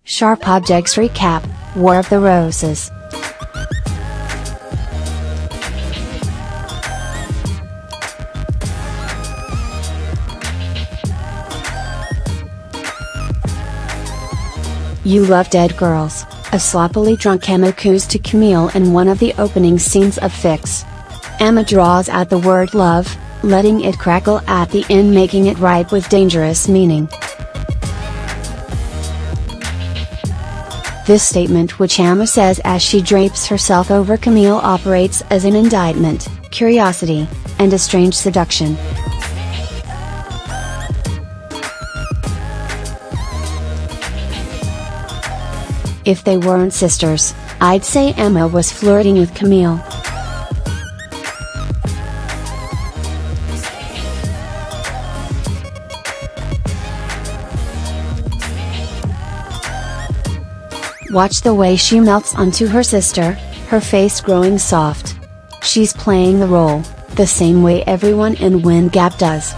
Sharp Objects Recap, War of the Roses. You Love Dead Girls, a sloppily drunk Emma coos to Camille in one of the opening scenes of Fix. Emma draws out the word love, letting it crackle at the end, making it right with dangerous meaning. This statement, which Emma says as she drapes herself over Camille, operates as an indictment, curiosity, and a strange seduction. If they weren't sisters, I'd say Emma was flirting with Camille. Watch the way she melts onto her sister, her face growing soft. She's playing the role, the same way everyone in Wind Gap does.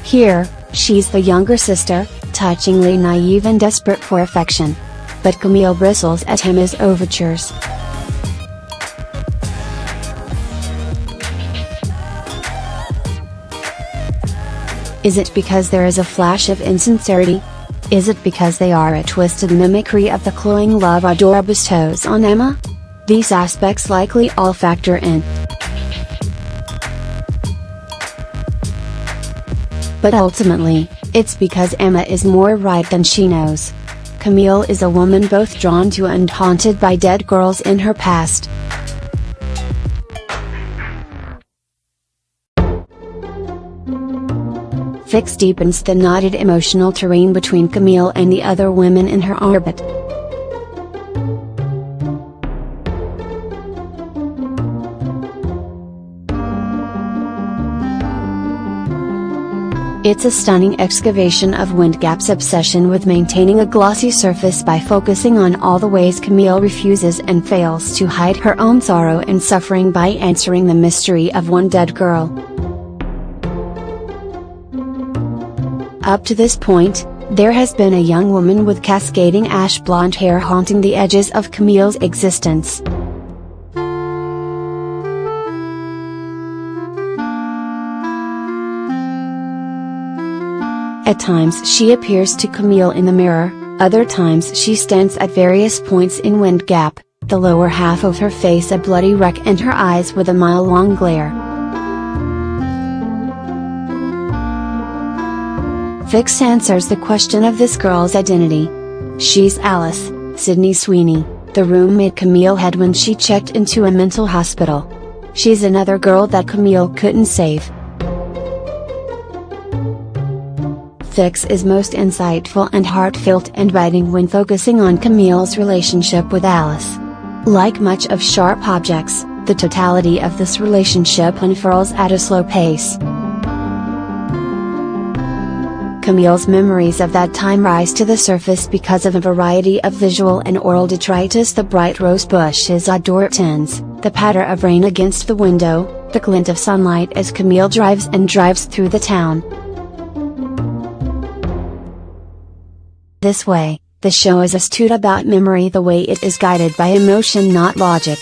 Here, she's the younger sister, touchingly naive and desperate for affection. But Camille bristles at Emma's overtures. Is it because there is a flash of insincerity? Is it because they are a twisted mimicry of the cloying love Adora bestows on Emma? These aspects likely all factor in. But ultimately, it's because Emma is more right than she knows. Camille is a woman both drawn to and haunted by dead girls in her past. Fix deepens the knotted emotional terrain between Camille and the other women in her orbit. It's a stunning excavation of Wind Gap's obsession with maintaining a glossy surface by focusing on all the ways Camille refuses and fails to hide her own sorrow and suffering by answering the mystery of one dead girl. Up to this point, there has been a young woman with cascading ash blonde hair haunting the edges of Camille's existence. At times she appears to Camille in the mirror, other times she stands at various points in Wind Gap, the lower half of her face a bloody wreck and her eyes with a mile-long glare. Fix answers the question of this girl's identity. She's Alice, Sydney Sweeney, the roommate Camille had when she checked into a mental hospital. She's another girl that Camille couldn't save. Fix is most insightful and heartfelt and biting when focusing on Camille's relationship with Alice. Like much of Sharp Objects, the totality of this relationship unfurls at a slow pace. Camille's memories of that time rise to the surface because of a variety of visual and oral detritus: the bright rose bushes Adora tends, the patter of rain against the window, the glint of sunlight as Camille drives through the town. This way, the show is astute about memory the way it is guided by emotion, not logic.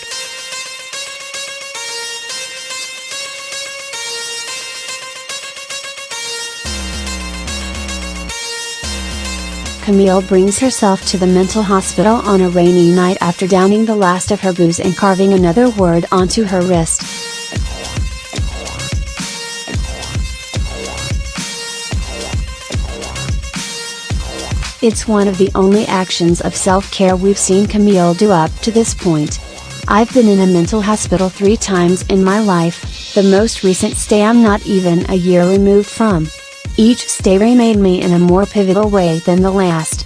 Camille brings herself to the mental hospital on a rainy night after downing the last of her booze and carving another word onto her wrist. It's one of the only actions of self-care we've seen Camille do up to this point. I've been in a mental hospital 3 times in my life, the most recent stay I'm not even a year removed from. Each stay remade me in a more pivotal way than the last.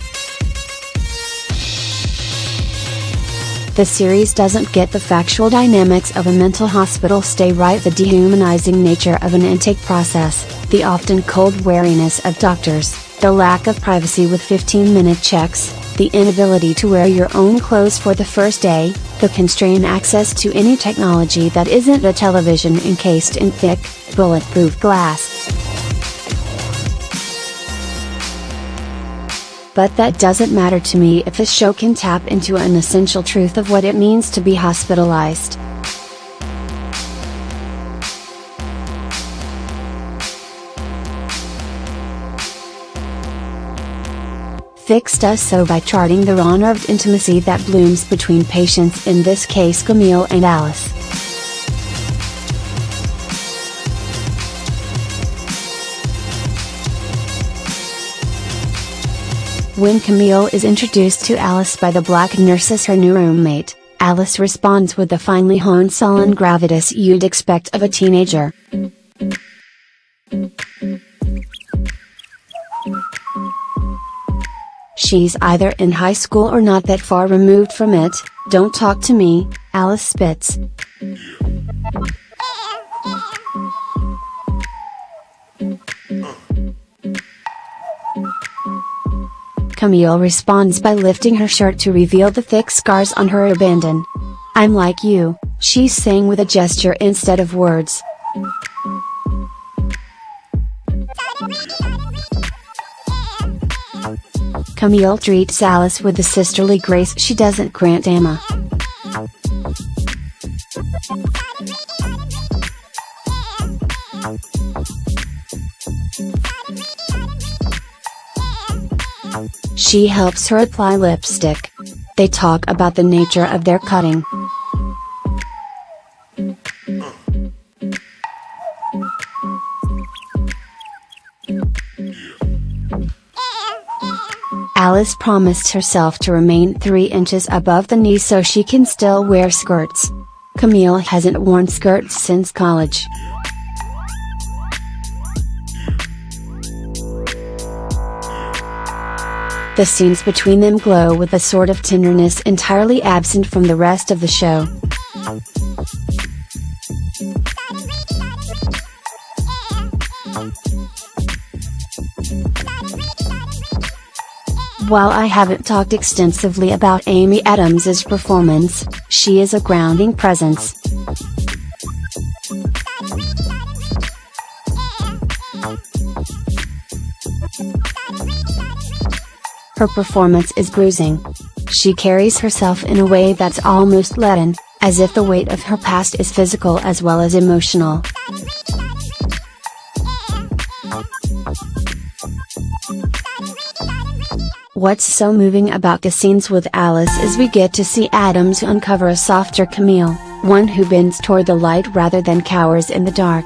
The series doesn't get the factual dynamics of a mental hospital stay right: the dehumanizing nature of an intake process, the often cold wariness of doctors, the lack of privacy with 15-minute checks, the inability to wear your own clothes for the first day, the constrained access to any technology that isn't a television encased in thick, bulletproof glass. But that doesn't matter to me if the show can tap into an essential truth of what it means to be hospitalized. Fix does so by charting the genre of intimacy that blooms between patients, in this case Camille and Alice. When Camille is introduced to Alice by the black nurse as her new roommate, Alice responds with the finely honed sullen gravitas you'd expect of a teenager. She's either in high school or not that far removed from it. "Don't talk to me," Alice spits. Camille responds by lifting her shirt to reveal the thick scars on her abdomen. "I'm like you," she's saying with a gesture instead of words. Camille treats Alice with the sisterly grace she doesn't grant Emma. She helps her apply lipstick. They talk about the nature of their cutting. Alice promised herself to remain 3 inches above the knee so she can still wear skirts. Camille hasn't worn skirts since college. The scenes between them glow with a sort of tenderness entirely absent from the rest of the show. While I haven't talked extensively about Amy Adams's performance, she is a grounding presence. Her performance is bruising. She carries herself in a way that's almost leaden, as if the weight of her past is physical as well as emotional. What's so moving about the scenes with Alice is we get to see Adams uncover a softer Camille, one who bends toward the light rather than cowers in the dark.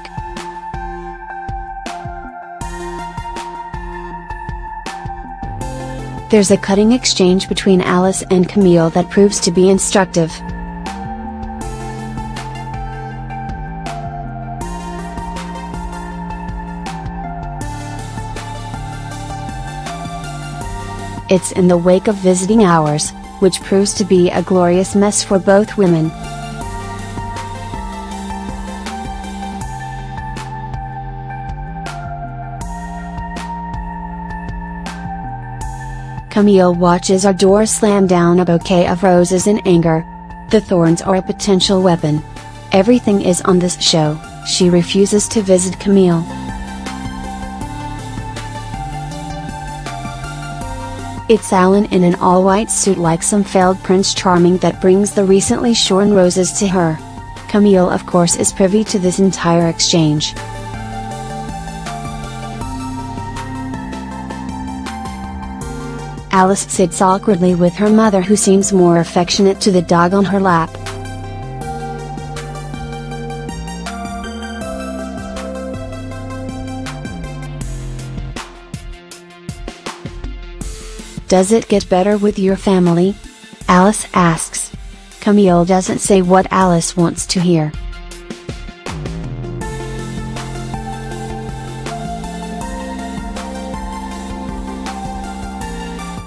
There's a cutting exchange between Alice and Camille that proves to be instructive. It's in the wake of visiting hours, which proves to be a glorious mess for both women. Camille watches our door slam down a bouquet of roses in anger. The thorns are a potential weapon. Everything is on this show. She refuses to visit Camille. It's Alan in an all-white suit like some failed Prince Charming that brings the recently shorn roses to her. Camille of course is privy to this entire exchange. Alice sits awkwardly with her mother, who seems more affectionate to the dog on her lap. "Does it get better with your family?" Alice asks. Camille doesn't say what Alice wants to hear.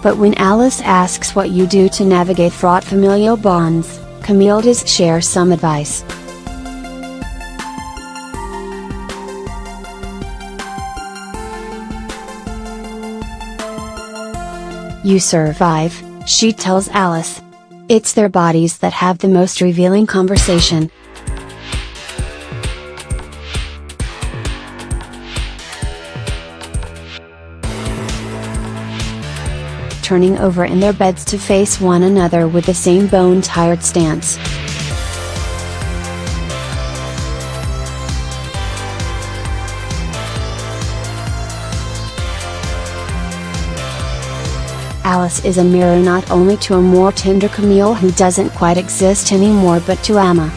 But when Alice asks what you do to navigate fraught familial bonds, Camille does share some advice. "You survive," she tells Alice. "It's their bodies that have the most revealing conversation." turning over in their beds to face one another with the same bone-tired stance. Alice is a mirror not only to a more tender Camille who doesn't quite exist anymore, but to Emma.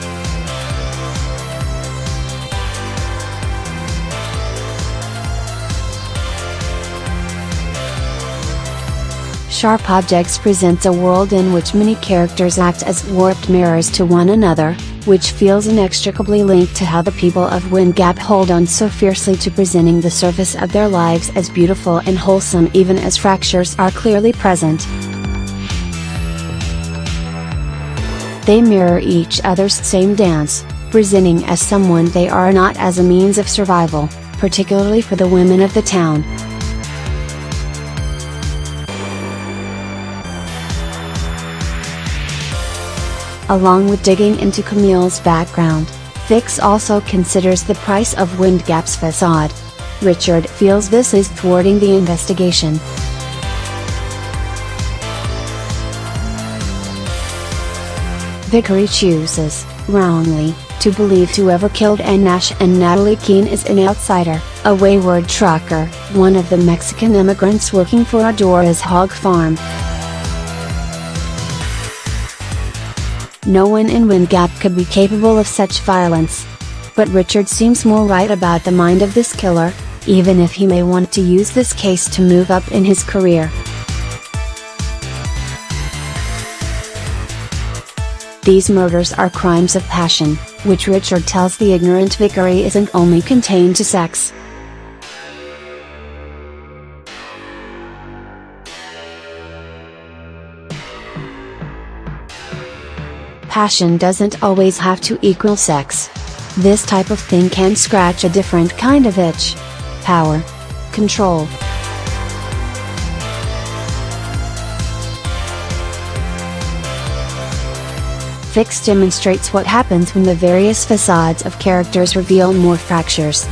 Sharp Objects presents a world in which many characters act as warped mirrors to one another, which feels inextricably linked to how the people of Wind Gap hold on so fiercely to presenting the surface of their lives as beautiful and wholesome even as fractures are clearly present. They mirror each other's same dance, presenting as someone they are not as a means of survival, particularly for the women of the town. Along with digging into Camille's background, Fix also considers the price of Wind Gap's facade. Richard feels this is thwarting the investigation. Vickery chooses, wrongly, to believe whoever killed Anne Nash and Natalie Keene is an outsider, a wayward trucker, one of the Mexican immigrants working for Adora's hog farm. No one in Wind Gap could be capable of such violence. But Richard seems more right about the mind of this killer, even if he may want to use this case to move up in his career. These murders are crimes of passion, which Richard tells the ignorant Vickery isn't only contained to sex. Passion doesn't always have to equal sex. This type of thing can scratch a different kind of itch. Power. Control. Fix demonstrates what happens when the various facades of characters reveal more fractures.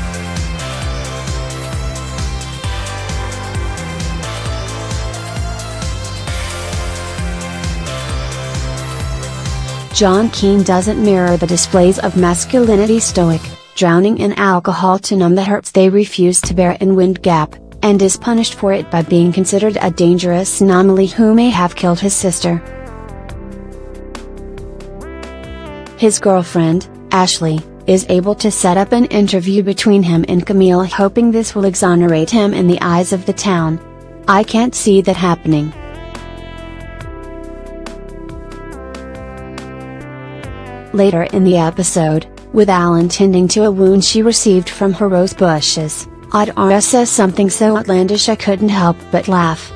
John Keene doesn't mirror the displays of masculinity stoic, drowning in alcohol to numb the hurts they refuse to bear in Wind Gap, and is punished for it by being considered a dangerous anomaly who may have killed his sister. His girlfriend, Ashley, is able to set up an interview between him and Camille, hoping this will exonerate him in the eyes of the town. I can't see that happening. Later in the episode, with Alan tending to a wound she received from her rose bushes, Adora says something so outlandish I couldn't help but laugh.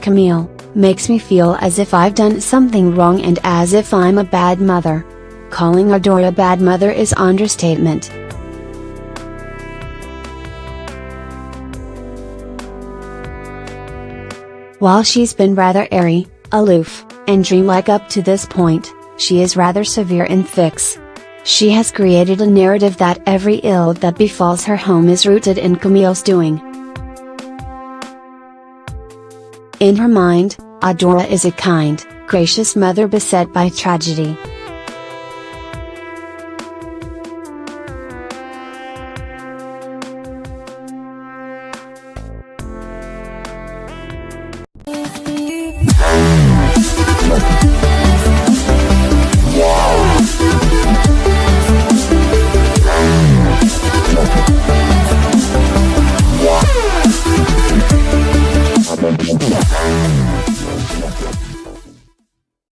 Camille makes me feel as if I've done something wrong and as if I'm a bad mother. Calling Adora a bad mother is understatement. While she's been rather airy, aloof, and dreamlike up to this point, she is rather severe in Fix. She has created a narrative that every ill that befalls her home is rooted in Camille's doing. In her mind, Adora is a kind, gracious mother beset by tragedy.